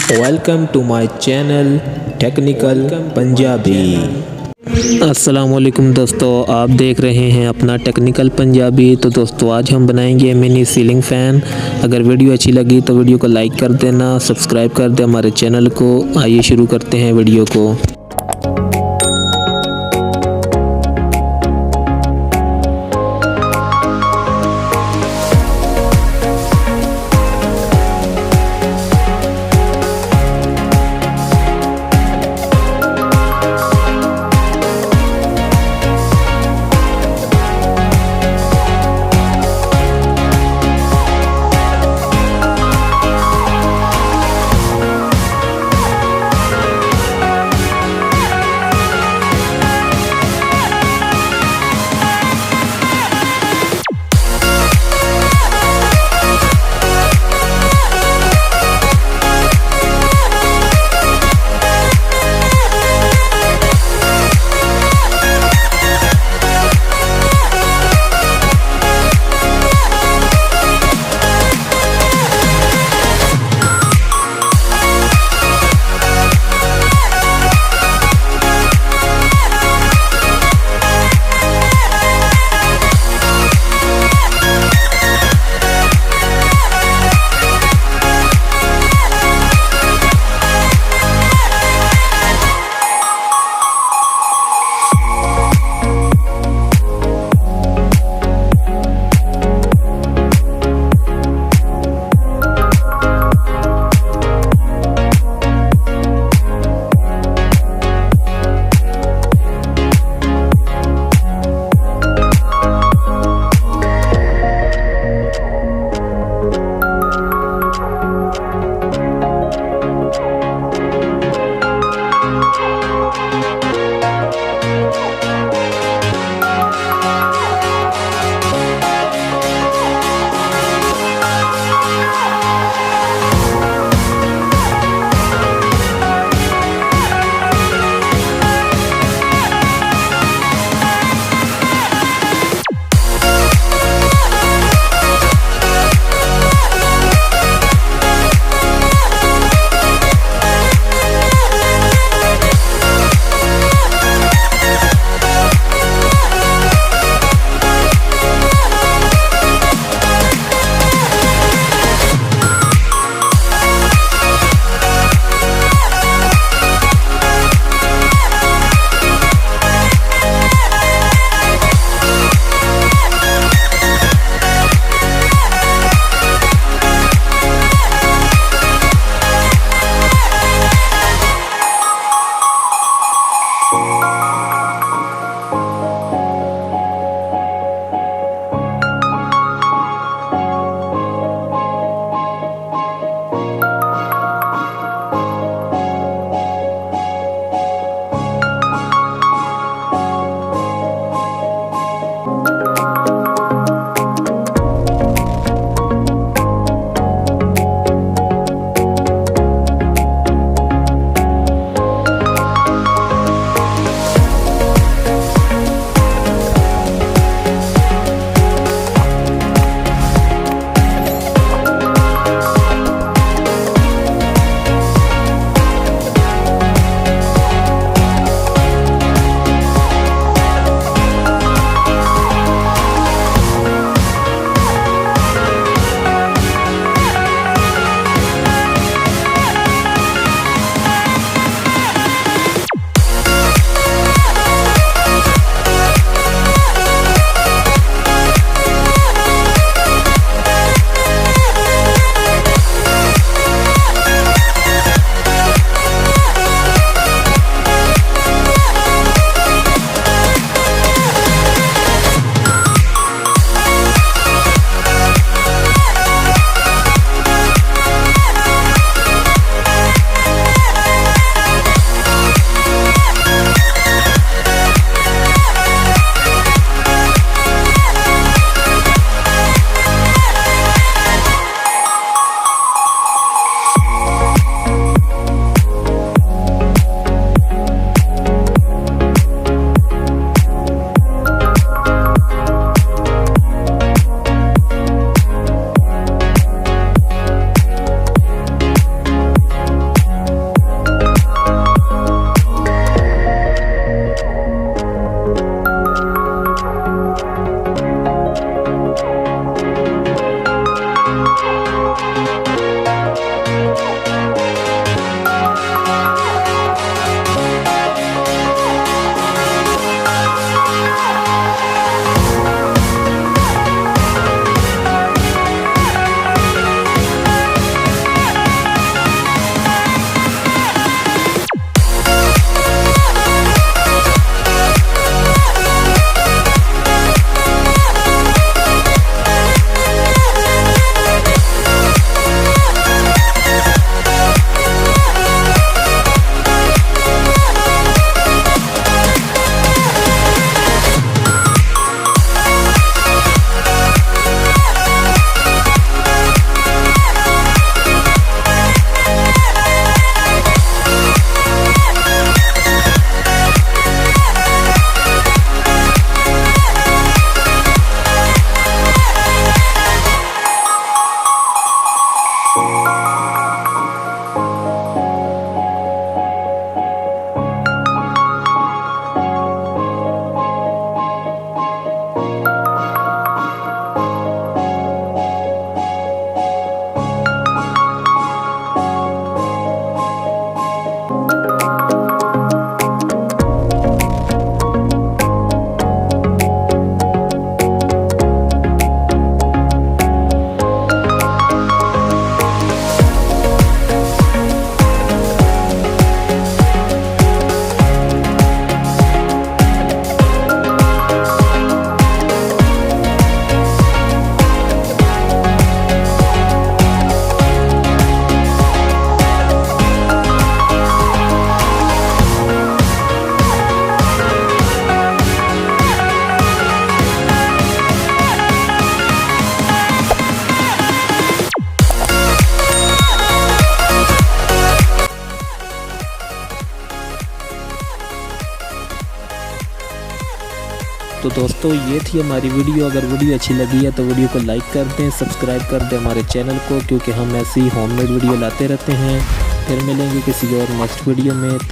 Welcome two माय channel technical Punjabi. अस्सलाम वालेकुम दोस्तों, आप देख रहे हैं अपना टेक्निकल पंजाबी। तो दोस्तों आज हम बनाएंगे मिनी सीलिंग फ़ैन। अगर वीडियो अच्छी लगी तो वीडियो को लाइक कर देना, सब्सक्राइब कर दे हमारे चैनल को। आइए शुरू करते हैं वीडियो को। तो दोस्तों ये थी हमारी वीडियो। अगर वीडियो अच्छी लगी है तो वीडियो को लाइक कर दें, सब्सक्राइब कर दें हमारे चैनल को, क्योंकि हम ऐसी होममेड वीडियो लाते रहते हैं। फिर मिलेंगे किसी और नेक्स्ट वीडियो में। तब